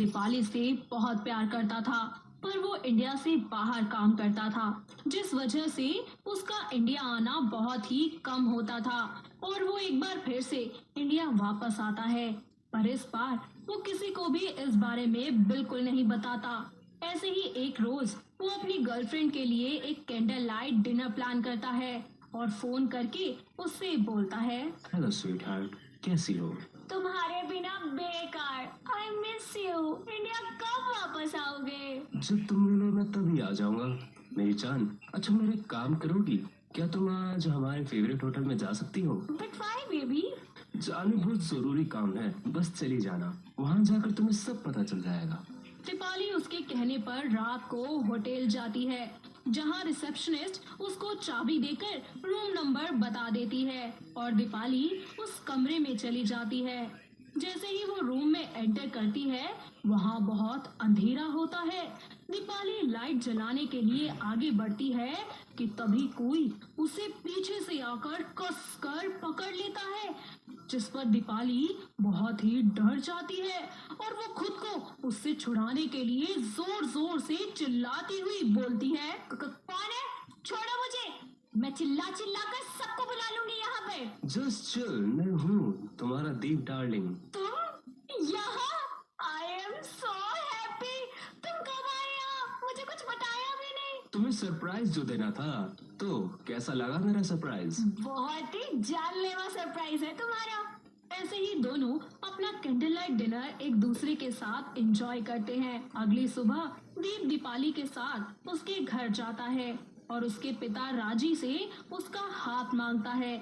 दीपाली से बहुत प्यार करता था, पर वो इंडिया से बाहर काम करता था, जिस वजह से उसका इंडिया आना बहुत ही कम होता था। और वो एक बार फिर से इंडिया वापस आता है, पर इस बार वो किसी को भी इस बारे में बिल्कुल नहीं बताता। ऐसे ही एक रोज वो अपनी गर्लफ्रेंड के लिए एक कैंडल लाइट डिनर प्लान करता है और फोन करके उससे बोलता है, हेलो स्वीट हार्ट, कैसी हो? तुम्हारे बिना बेकार, आई मिस यू। इंडिया कब वापस आओगे? जब तुम मिलो मैं तभी आ जाऊंगा मेरी जान। अच्छा मेरे काम करोगी क्या? तुम आज हमारे फेवरेट होटल में जा सकती हो? But why baby? जाने बहुत जरूरी काम है, बस चली जाना। वहाँ जाकर तुम्हें सब पता चल जाएगा। दीपाली उसके कहने पर रात को होटल जाती है, जहां रिसेप्शनिस्ट उसको चाबी देकर रूम नंबर बता देती है और दीपाली उस कमरे में चली जाती है। जैसे ही वो रूम में एंटर करती है, वहां बहुत अंधेरा होता है। दीपाली लाइट जलाने के लिए आगे बढ़ती है कि तभी कोई उसे पीछे से आकर कसकर पकड़ लेता है, जिस पर दीपाली बहुत ही डर जाती है और वो खुद को उससे छुड़ाने के लिए जोर जोर से चिल्लाती हुई बोलती है, कौन है? छोड़ो मुझे, मैं चिल्ला चिल्ला कर सबको बुला लूंगी यहाँ पे। जस्ट चिल, मैं हूँ तुम्हारा दीप डार्लिंग। तुम यहाँ? I am so happy. तुम कब आए यहाँ? मुझे कुछ बताया भी नहीं। तुम्हें सरप्राइज जो देना था, तो कैसा लगा मेरा सरप्राइज? बहुत ही जानलेवा सरप्राइज है तुम्हारा। ऐसे ही दोनों अपना कैंडल लाइट डिनर एक दूसरे के साथ एंजॉय करते हैं। अगली सुबह दीप दीपाली के साथ उसके घर जाता है और उसके पिता राजी से उसका हाथ मांगता है।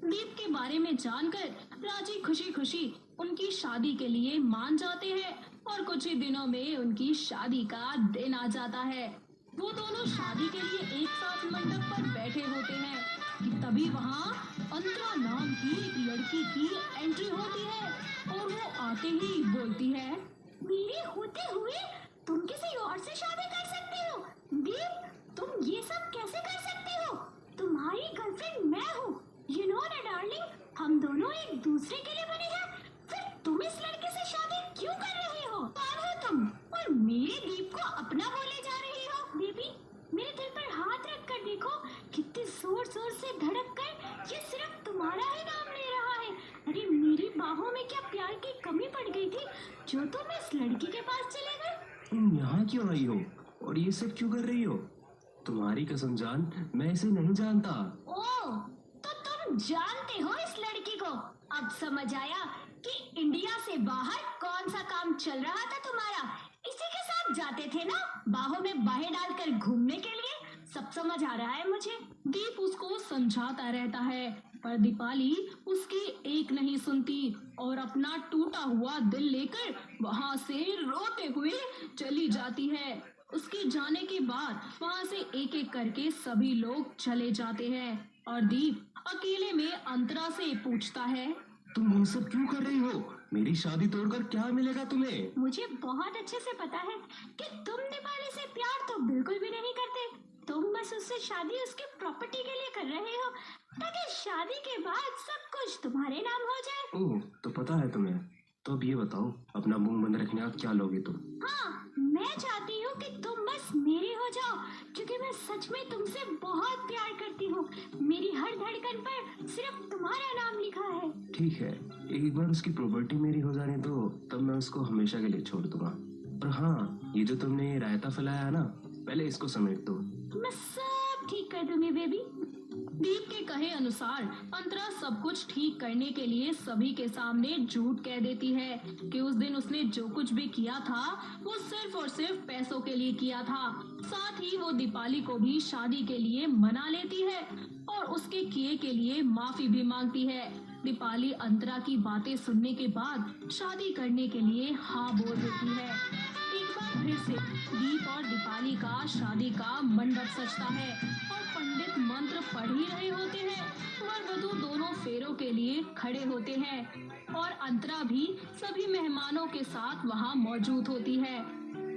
दीप के बारे में जानकर राजी खुशी खुशी उनकी शादी के लिए मान जाते हैं और कुछ ही दिनों में उनकी शादी का दिन आ जाता है। वो दोनों शादी के लिए एक साथ मंडप पर बैठे होते हैं कि तभी वहाँ अंतरा नाम की एक लड़की की एंट्री होती है और वो आते ही बोलती है, मेरे होते हुए तुम किसी और से शादी कर सकती हो? दीप, तुम ये सब कैसे कर सकती हो? तुम्हारी गर्लफ्रेंड मैं हूँ, यू नो ना डार्लिंग, हम दोनों एक दूसरे के लिए बने हैं। फिर तुम इस लड़के से शादी क्यों कर रही हो? कौन हो तुम और मेरे दीप को अपना बोले जा रही हो? बेबी, मेरे दिल पर हाथ रख कर देखो, कितने जोर जोर से धड़क कर ये सिर्फ तुम्हारा ही नाम ले रहा है। अरे मेरी बाहों में क्या प्यार की कमी पड़ गई थी जो तुम इस लड़की के पास चले गए? तुम यहाँ क्यों आई हो और ये सब क्यों कर रही हो? तुम्हारी कसम जान, मैं इसे नहीं जानता। ओह, तो तुम जानते हो इस लड़की को? अब समझ आया कि इंडिया से बाहर कौन सा काम चल रहा था तुम्हारा। इसी के साथ जाते थे ना बाहों में बाहें डालकर घूमने के लिए। सब समझ आ रहा है मुझे। दीप उसको समझाता रहता है, पर दीपाली उसकी एक नहीं सुनती और अपना टूटा हुआ दिल लेकर वहाँ से रोते हुए चली जाती है। उसके जाने के बाद वहाँ से एक एक करके सभी लोग चले जाते हैं और दीप अकेले में अंतरा से पूछता है, तुम ये सब क्यों कर रही हो? मेरी शादी तोड़कर क्या मिलेगा तुम्हें? मुझे बहुत अच्छे से पता है कि तुम दीपाली से प्यार तो बिल्कुल भी नहीं करते। तुम बस उससे शादी उसकी प्रॉपर्टी के लिए कर रहे हो ताकि शादी के बाद सब कुछ तुम्हारे नाम हो जाए। ओह, तो पता है तुम्हें। तो अब ये बताओ, अपना मुंह बंद रखने आप क्या लोगे तुम? हाँ, मैं चाहती हूँ कि तुम बस मेरी हो जाओ, क्योंकि मैं सच में तुमसे बहुत प्यार करती हूँ। मेरी हर धड़कन पर सिर्फ तुम्हारा नाम लिखा है। ठीक है, एक बार उसकी प्रॉपर्टी मेरी हो जाने दो, तब मैं उसको हमेशा के लिए छोड़ दूंगा। और हाँ, ये जो तुमने रायता फैलाया है ना, पहले इसको समेट दो। मैं सब ठीक कर दूंगी बेबी। दीप के कहे अनुसार अंतरा सब कुछ ठीक करने के लिए सभी के सामने झूठ कह देती है कि उस दिन उसने जो कुछ भी किया था वो सिर्फ और सिर्फ पैसों के लिए किया था। साथ ही वो दीपाली को भी शादी के लिए मना लेती है और उसके किए के लिए माफी भी मांगती है। दीपाली अंतरा की बातें सुनने के बाद शादी करने के लिए हाँ बोल देती है। एक बार फिर से दीप और दीपाली का शादी का मंडप सजता है और पंडित मंत्र पढ़ ही रहे होते हैं। वर वधू दोनों फेरों के लिए खड़े होते हैं और अंतरा भी सभी मेहमानों के साथ वहां मौजूद होती है।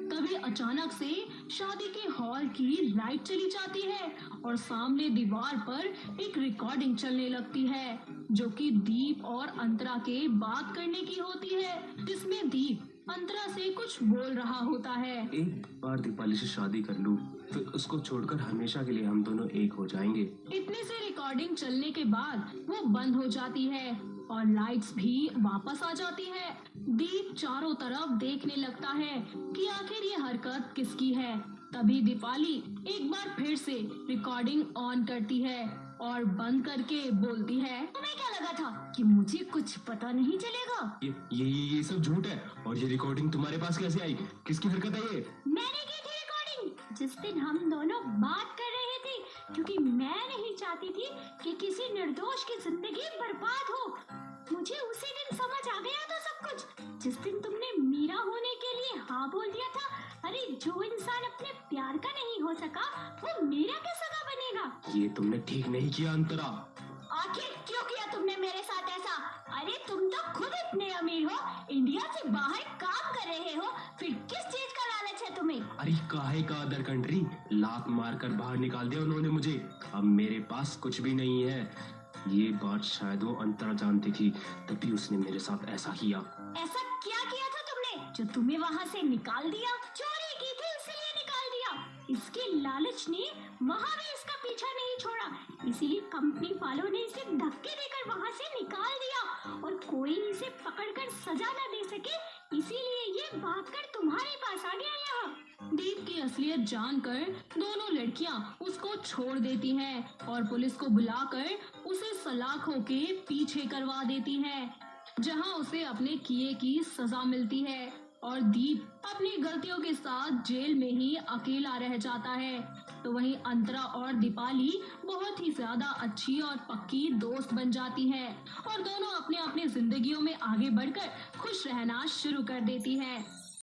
तभी अचानक से शादी के हॉल की लाइट चली जाती है और सामने दीवार पर एक रिकॉर्डिंग चलने लगती है जो कि दीप और अंतरा के बात करने की होती है, जिसमें दीप अंतरा से कुछ बोल रहा होता है। एक बार दीपाली से शादी कर लूं, फिर उसको छोड़कर हमेशा के लिए हम दोनों एक हो जाएंगे। इतने से रिकॉर्डिंग चलने के बाद वो बंद हो जाती है और लाइट्स भी वापस आ जाती है। दीप चारों तरफ देखने लगता है कि आखिर ये हरकत किसकी है। तभी दीपाली एक बार फिर से रिकॉर्डिंग ऑन करती है और बंद करके बोलती है, तुम्हें क्या लगा था कि मुझे कुछ पता नहीं चलेगा? ये सब झूठ है। और ये रिकॉर्डिंग तुम्हारे पास कैसे आई? किसकी हरकत है ये? मैंने की थी रिकॉर्डिंग जिस दिन हम दोनों बात कर रहे थे, क्योंकि मैं नहीं चाहती थी कि किसी निर्दोष की जिंदगी बर्बाद हो। मुझे उसी दिन समझ आ गया था सब कुछ, जिस दिन तुमने मीरा होने के लिए हाँ बोल दिया था। अरे जो इंसान अपने प्यार का नहीं हो सका, वो मीरा के सगा बनेगा। ये तुमने ठीक नहीं किया अंतरा। आखिर क्यों किया तुमने मेरे साथ ऐसा? अरे तुम तो खुद इतने अमीर हो, इंडिया से बाहर काम कर रहे हो, फिर किस चीज का लालच है तुम्हें? अरे काहे का अदर कंट्री, लात मार कर बाहर निकाल दिया उन्होंने मुझे। अब मेरे पास कुछ भी नहीं है। ये बात शायद वो अंतरा जानती थी, तभी उसने मेरे साथ ऐसा किया। ऐसा क्या किया था तुमने जो तुम्हें वहाँ से निकाल दिया? चोरी की थी इसलिए निकाल दिया। इसके लालच ने वहाँ भी इसका पीछा नहीं छोड़ा, इसीलिए कंपनी वालों ने इसे धक्के देकर वहाँ से निकाल दिया और कोई इसे पकड़कर सजा न दे सके, इसीलिए ये भागकर तुम्हारे पास आ गया यहाँ। दीप की असलियत जानकर दोनों लड़कियां उसको छोड़ देती हैं और पुलिस को बुलाकर उसे सलाखों के पीछे करवा देती हैं, जहां उसे अपने किए की सजा मिलती है और दीप अपनी गलतियों के साथ जेल में ही अकेला रह जाता है। तो वहीं अंतरा और दीपाली बहुत ही ज्यादा अच्छी और पक्की दोस्त बन जाती हैं और दोनों अपने अपने जिंदगियों में आगे बढ़कर खुश रहना शुरू कर देती हैं।